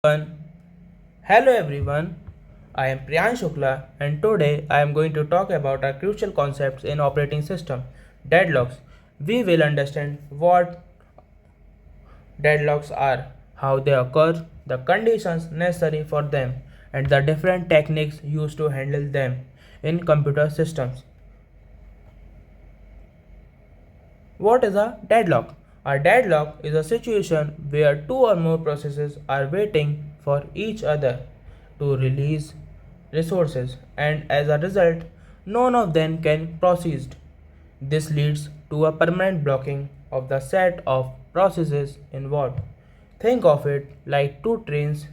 everyone. Hello everyone. I am Priyan Shukla and today I am going to talk about our crucial concepts in operating system, deadlocks. We will understand what deadlocks are, how they occur, the conditions necessary for them, and the different techniques used to handle them in computer systems. What is a deadlock? A deadlock is a situation where two or more processes are waiting for each other to release resources, and as a result, none of them can proceed. This leads to a permanent blocking of the set of processes involved. Think of it like two trains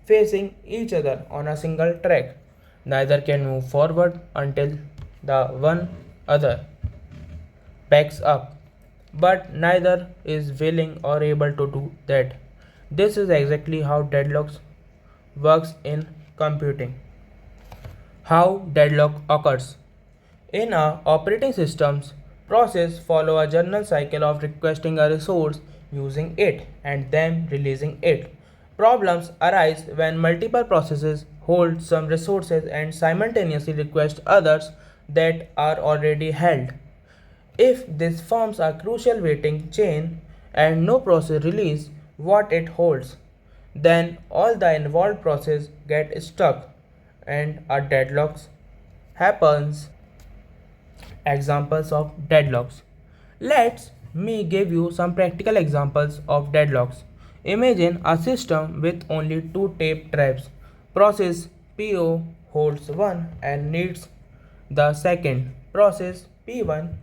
facing each other on a single track. Neither can move forward until the one other backs up, but neither is willing or able to do that. This is exactly how deadlocks works in computing. How deadlock occurs. In our operating systems, process follow a general cycle of requesting a resource, using it, and then releasing it. Problems arise when multiple processes hold some resources and simultaneously request others that are already held. If this forms a crucial waiting chain and no process release what it holds, then all the involved processes get stuck and a deadlock happens. Examples of deadlocks. Let me give you some practical examples of deadlocks. Imagine a system with only two tape drives. Process PO holds one and needs the second. Process P1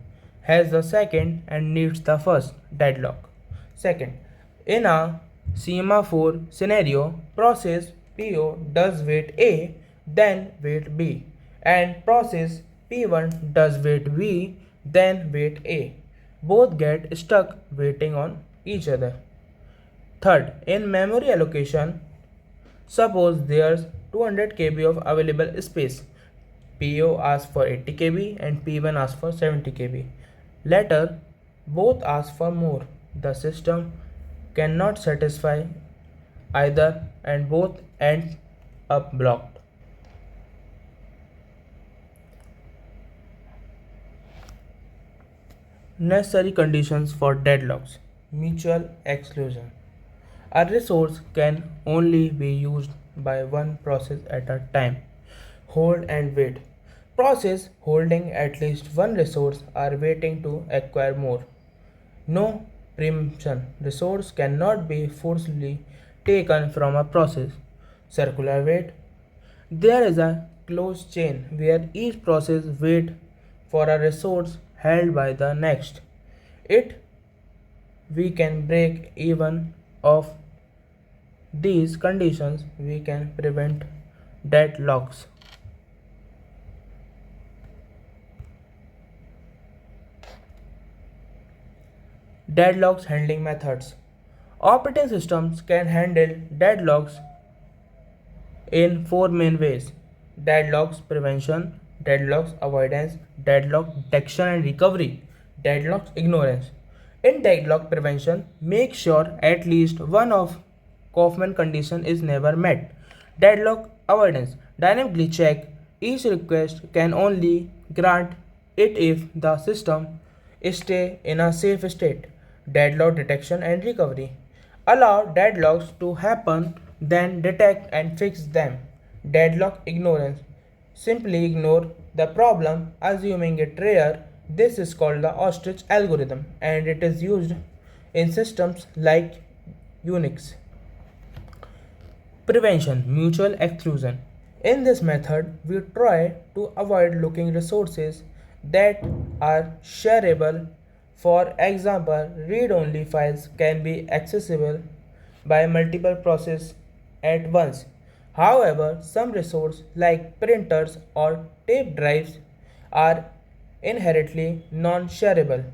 has the second and needs the first. Deadlock. Second, in a semaphore scenario, process PO does wait A, then wait B, and process P1 does wait B, then wait A. Both get stuck waiting on each other. Third, in memory allocation, suppose there's 200 KB of available space. PO asks for 80 KB and P1 asks for 70 KB. Later, both ask for more. The system cannot satisfy either and both end up blocked. Necessary conditions for deadlocks. Mutual exclusion. A resource can only be used by one process at a time. Hold and wait. Process holding at least one resource are waiting to acquire more. No preemption. Resource cannot be forcibly taken from a process. Circular wait. There is a closed chain where each process waits for a resource held by the next. It we can break even of these conditions we can prevent deadlocks. Deadlocks handling methods. Operating systems can handle deadlocks in four main ways: deadlocks prevention, deadlocks avoidance, deadlock detection and recovery, deadlocks ignorance. In deadlock prevention, make sure at least one of Kaufman condition is never met. Deadlock avoidance, dynamically check each request can only grant it if the system stay in a safe state. Deadlock detection and recovery, allow deadlocks to happen, then detect and fix them. Deadlock ignorance, simply ignore the problem, assuming it rare. This is called the ostrich algorithm and it is used in systems like Unix. Prevention mutual exclusion. In this method, we try to avoid looking resources that are shareable. For example, read-only files can be accessible by multiple processes at once. However, some resources like printers or tape drives are inherently non-shareable.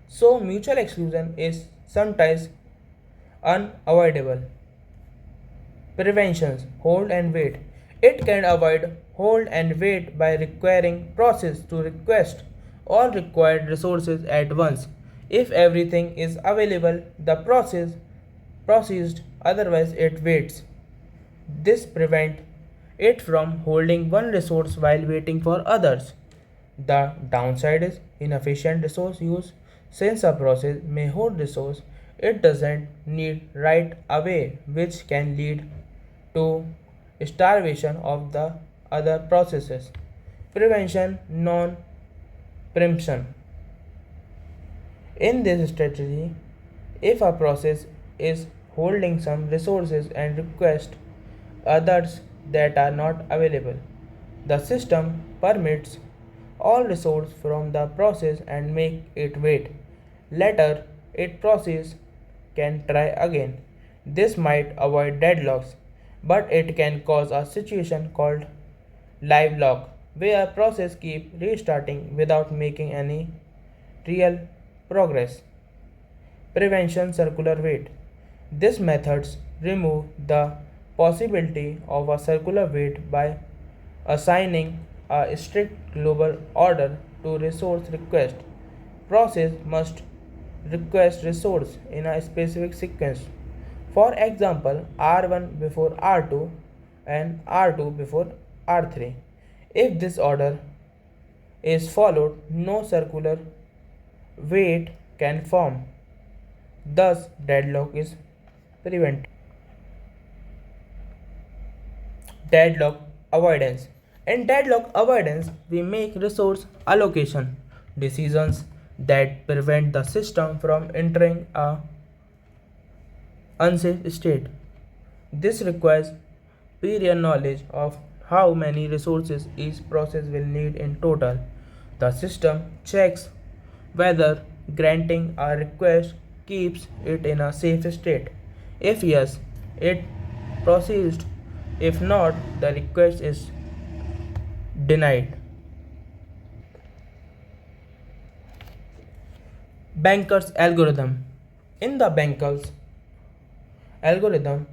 So mutual exclusion is sometimes unavoidable. Preventions hold and wait. It can avoid hold and wait by requiring process to request all required resources at once. If everything is available, the process proceeds, otherwise it waits. This prevents it from holding one resource while waiting for others. The downside is inefficient resource use. Since a process may hold resource it doesn't need right away, which can lead to starvation of the other processes. Prevention, non preemption. In this strategy, if a process is holding some resources and requests others that are not available, the system permits all resources from the process and make it wait. Later, it process can try again. This might avoid deadlocks, but it can cause a situation called live lock, where process keep restarting without making any real progress. Prevention circular wait. These methods remove the possibility of a circular wait by assigning a strict global order to resource request. Process must request resource in a specific sequence. For example, R1 before R2 and R2 before R3. If this order is followed, no circular wait can form. Thus, deadlock is prevented. Deadlock avoidance. In deadlock avoidance, we make resource allocation decisions that prevent the system from entering a unsafe state. This requires prior knowledge of how many resources each process will need in total. The system checks whether granting a request keeps it in a safe state. If yes, it proceeds. If not, the request is denied. Banker's algorithm. In the Banker's algorithm,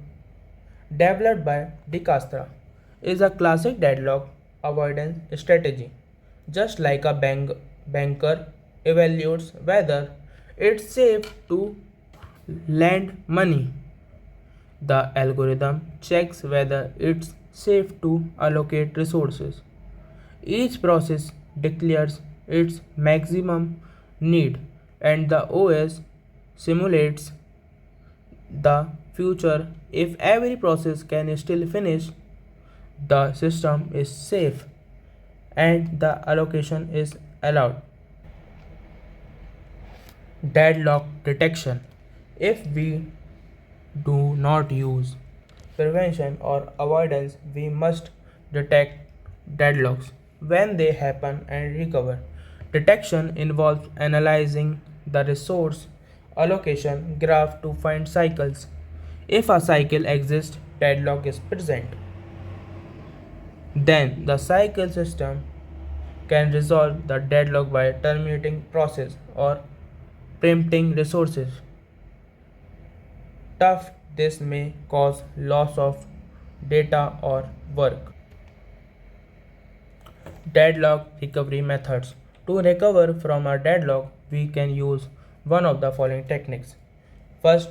developed by DeCastra, is a classic deadlock avoidance strategy. Just like a banker evaluates whether it's safe to lend money, the algorithm checks whether it's safe to allocate resources. Each process declares its maximum need, and the OS simulates the future. If every process can still finish, the system is safe and the allocation is allowed. Deadlock detection. If we do not use prevention or avoidance, we must detect deadlocks when they happen and recover. Detection involves analyzing the resource allocation graph to find cycles. If a cycle exists, deadlock is present. Then the cycle system can resolve the deadlock by terminating process or preempting resources. Tough, this may cause loss of data or work. Deadlock recovery methods. To recover from a deadlock, we can use one of the following techniques. First,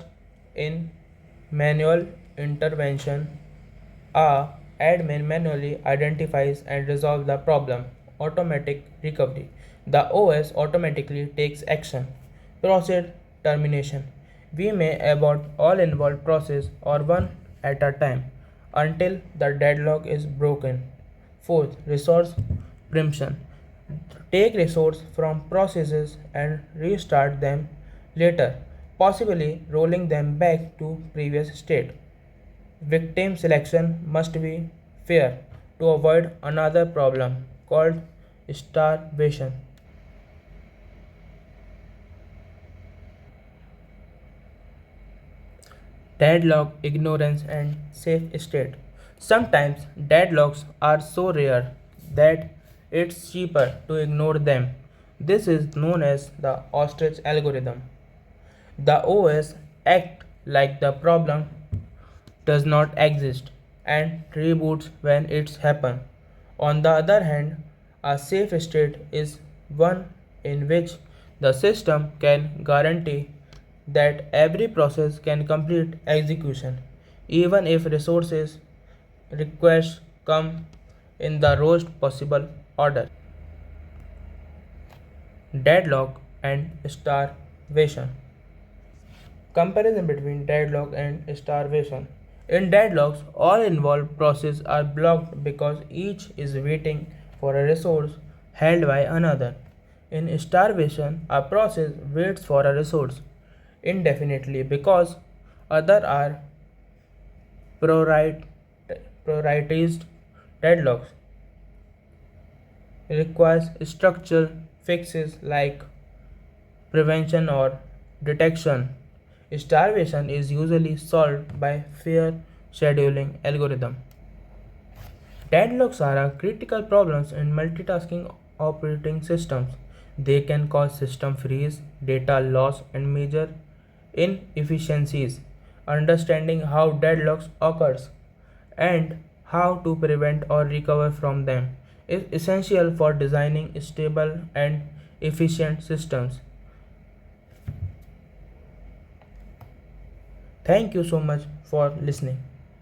in manual intervention, a admin manually identifies and resolves the problem. Automatic recovery. The OS automatically takes action. Process termination. We may abort all involved process or one at a time until the deadlock is broken. Fourth, resource preemption. Take resource from processes and restart them later, possibly rolling them back to previous state. Victim selection must be fair to avoid another problem called starvation. Deadlock, ignorance, and safe state. Sometimes deadlocks are so rare that it's cheaper to ignore them. This is known as the ostrich algorithm. The OS acts like the problem does not exist and reboots when it's happened. On the other hand, a safe state is one in which the system can guarantee that every process can complete execution even if resources requests come in the worst possible order. Deadlock and starvation. Comparison between deadlock and starvation. In deadlocks, all involved processes are blocked because each is waiting for a resource held by another. In starvation, a process waits for a resource indefinitely because other are priori- prioritized. Deadlocks requires structural fixes like prevention or detection. Starvation is usually solved by fair scheduling algorithm. Deadlocks are critical problems in multitasking operating systems. They can cause system freeze, data loss, and major inefficiencies. Understanding how deadlocks occurs and how to prevent or recover from them is essential for designing stable and efficient systems. Thank you so much for listening.